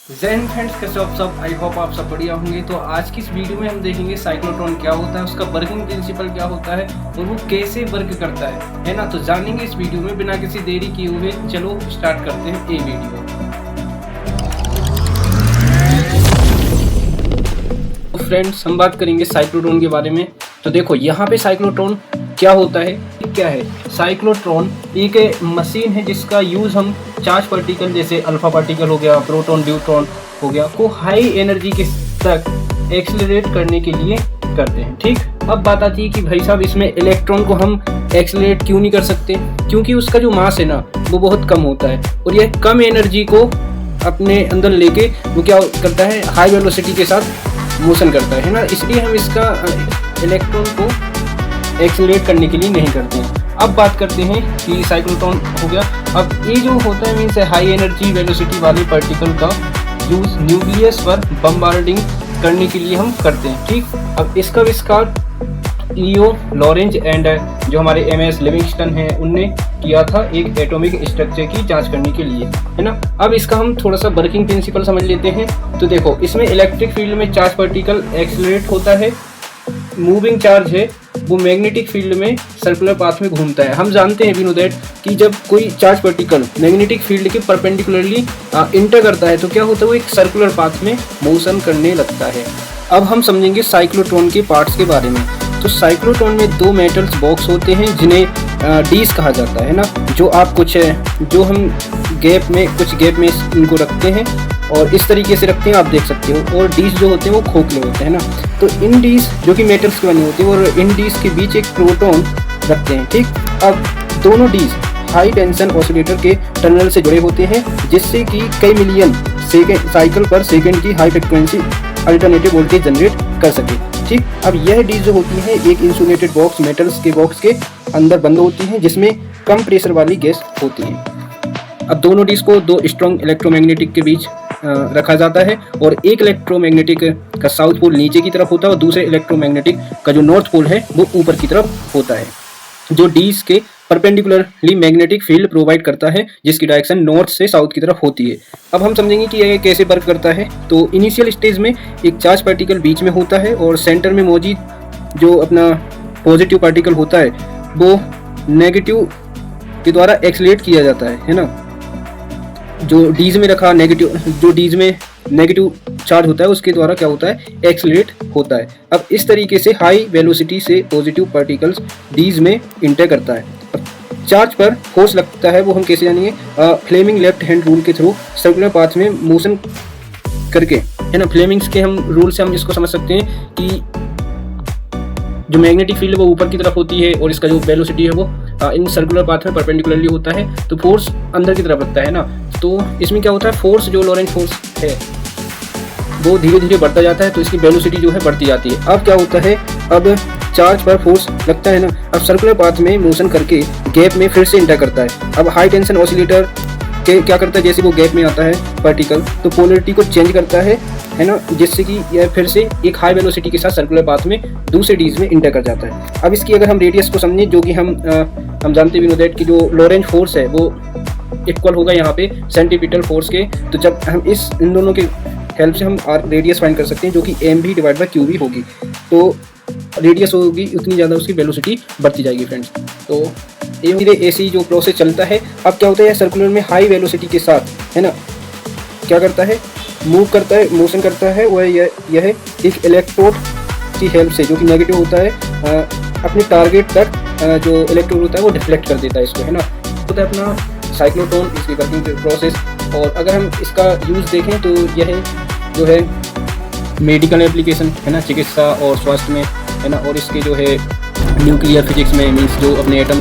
जय हिंद फ्रेंड्स, कैसे हो आप सब। आई होप आप सब बढ़िया होंगे। तो आज की इस वीडियो में हम देखेंगे साइक्लोट्रॉन क्या होता है, उसका वर्किंग प्रिंसिपल क्या होता है और वो कैसे वर्क करता है ना। तो जानेंगे इस वीडियो में बिना किसी देरी किए हुए। चलो स्टार्ट करते हैं ये वीडियो। तो फ्रेंड्स, हम बात करेंगे साइक्लोट्रॉन के बारे में। तो देखो यहाँ पे साइक्लोट्रॉन क्या होता है, क्या है साइक्लोट्रॉन। एक मशीन है जिसका यूज़ हम चार्ज पार्टिकल जैसे अल्फा पार्टिकल हो गया, प्रोटॉन न्यूट्रॉन हो गया, को हाई एनर्जी के तक एक्सेलरेट करने के लिए करते हैं। ठीक, अब बात आती है कि भाई साहब इसमें इलेक्ट्रॉन को हम एक्सेलरेट क्यों नहीं कर सकते, क्योंकि उसका जो मास है ना वो बहुत कम होता है और यह कम एनर्जी को अपने अंदर लेके वो क्या करता है, हाई वेलोसिटी के साथ मोशन करता है ना। इसलिए हम इसका इलेक्ट्रॉन को एक्सेलरेट करने के लिए नहीं करते हैं। अब बात करते हैं कि साइक्लोट्रॉन हो गया। अब ये जो होता है मीन्स हाई एनर्जी वेलोसिटी वाले पार्टिकल का यूज न्यूक्लियस पर बम्बार्डिंग करने के लिए हम करते हैं। ठीक, अब इसका आविष्कार लियो लॉरेंज एंड जो हमारे MS लिविंगस्टन है उनने किया था एक एटॉमिक स्ट्रक्चर की जांच करने के लिए, है ना। अब इसका हम थोड़ा सा वर्किंग प्रिंसिपल समझ लेते हैं। तो देखो, इसमें इलेक्ट्रिक फील्ड में चार्ज पार्टिकल एक्सेलरेट होता है, मूविंग चार्ज है वो मैग्नेटिक फील्ड में सर्कुलर पाथ में घूमता है। हम जानते हैं वी नो दैट कि जब कोई चार्ज पार्टिकल मैग्नेटिक फील्ड के परपेंडिकुलरली इंटर करता है तो क्या होता है, वो एक सर्कुलर पाथ में मोशन करने लगता है। अब हम समझेंगे साइक्लोट्रॉन के पार्ट्स के बारे में। तो साइक्लोट्रॉन में दो मेटल्स बॉक्स होते हैं जिन्हें डीज कहा जाता है ना। जो आप जो हम कुछ गैप में इनको रखते हैं और इस तरीके से रखते हैं, आप देख सकते हो। और डीज जो होते हैं वो खोखले होते हैं ना। तो इन डीज जो कि मेटल्स के बने होते हैं और इन डीज के बीच एक प्रोटॉन रखते हैं। ठीक, अब दोनों डीज हाई टेंशन ऑसिलेटर के टर्मिनल से जुड़े होते हैं जिससे कि कई मिलियन साइकिल पर सेकेंड की high frequency alternative voltage generate कर सके। ठीक, अब यह डीज जो होती है एक इंसुलेटेड बॉक्स मेटल्स के बॉक्स के अंदर बंद होती हैं जिसमें कम प्रेशर वाली गैस होती है। अब दोनों डीज को दो स्ट्रॉन्ग इलेक्ट्रोमैग्नेटिक के बीच रखा जाता है और एक इलेक्ट्रोमैग्नेटिक का साउथ पोल नीचे की तरफ होता है और दूसरे इलेक्ट्रोमैग्नेटिक का जो नॉर्थ पोल है वो ऊपर की तरफ होता है, जो डीज के परपेंडिकुलरली मैग्नेटिक फील्ड प्रोवाइड करता है जिसकी डायरेक्शन नॉर्थ से साउथ की तरफ होती है। अब हम समझेंगे कि यह कैसे वर्क करता है। तो इनिशियल स्टेज में एक चार्ज पार्टिकल बीच में होता है और सेंटर में मौजूद जो अपना पॉजिटिव पार्टिकल होता है वो नेगेटिव के द्वारा एक्सेलरेट किया जाता है ना। जो डीज में रखा जो डीज में नेगेटिव चार्ज होता है उसके द्वारा क्या होता है, एक्सेलरेट होता है। अब इस तरीके से हाई वेलोसिटी से पॉजिटिव पार्टिकल्स डीज में इंटर करता है। अब चार्ज पर फोर्स लगता है वो हम कैसे जानेंगे, फ्लेमिंग लेफ्ट हैंड रूल के थ्रू सर्कुलर पाथ में मोशन करके, है ना। फ्लेमिंग्स के हम रूल से हम इसको समझ सकते हैं कि जो मैग्नेटिक फील्ड वो ऊपर की तरफ होती है और इसका जो वेलोसिटी है वो इन सर्कुलर पाथ में परपेंडिकुलरली होता है, तो फोर्स अंदर की तरफ लगता है ना। तो इसमें क्या होता है, फोर्स जो लॉरेंज फोर्स है वो धीरे धीरे बढ़ता जाता है तो इसकी वेलोसिटी जो है बढ़ती जाती है। अब क्या होता है, अब चार्ज पर फोर्स लगता है ना, अब सर्कुलर पाथ में मोशन करके गैप में फिर से इंटर करता है। अब हाई टेंशन ऑसिलेटर के क्या करता है, जैसे वो गैप में आता है पार्टिकल तो पोलरिटी को चेंज करता है ना, जिससे कि यह फिर से एक हाई वेलोसिटी के साथ सर्कुलर पाथ में दूसरे डीज में इंटर कर जाता है। अब इसकी अगर हम रेडियस को समझें, जो कि हम जानते भी नो दैट कि जो लॉरेंज फोर्स है वो इक्वल होगा यहाँ पे सेंटीपिटल फोर्स के। तो जब हम इन दोनों के हेल्प से हम रेडियस फाइंड कर सकते हैं जो कि mv डिवाइड बाई qv होगी। तो रेडियस होगी उतनी ज़्यादा उसकी वेलोसिटी बढ़ती जाएगी फ्रेंड्स। तो धीरे ऐसी जो प्रोसेस चलता है। अब क्या होता है, सर्कुलर में हाई वेलोसिटी के साथ, है ना, क्या करता है, मूव करता है, मोशन करता है। वह यह एक इलेक्ट्रोड की हेल्प से जो कि नेगेटिव होता है अपने टारगेट तक जो इलेक्ट्रोड होता है वो डिफ्लेक्ट कर देता है इसको, है ना। होता है अपना साइक्लोट्रॉन, इसकी वर्किंग प्रोसेस। और अगर हम इसका यूज़ देखें तो यह जो है मेडिकल एप्लीकेशन, है ना, चिकित्सा और स्वास्थ्य में, है ना। और इसके जो है न्यूक्लियर फिजिक्स में मीन्स जो अपने एटम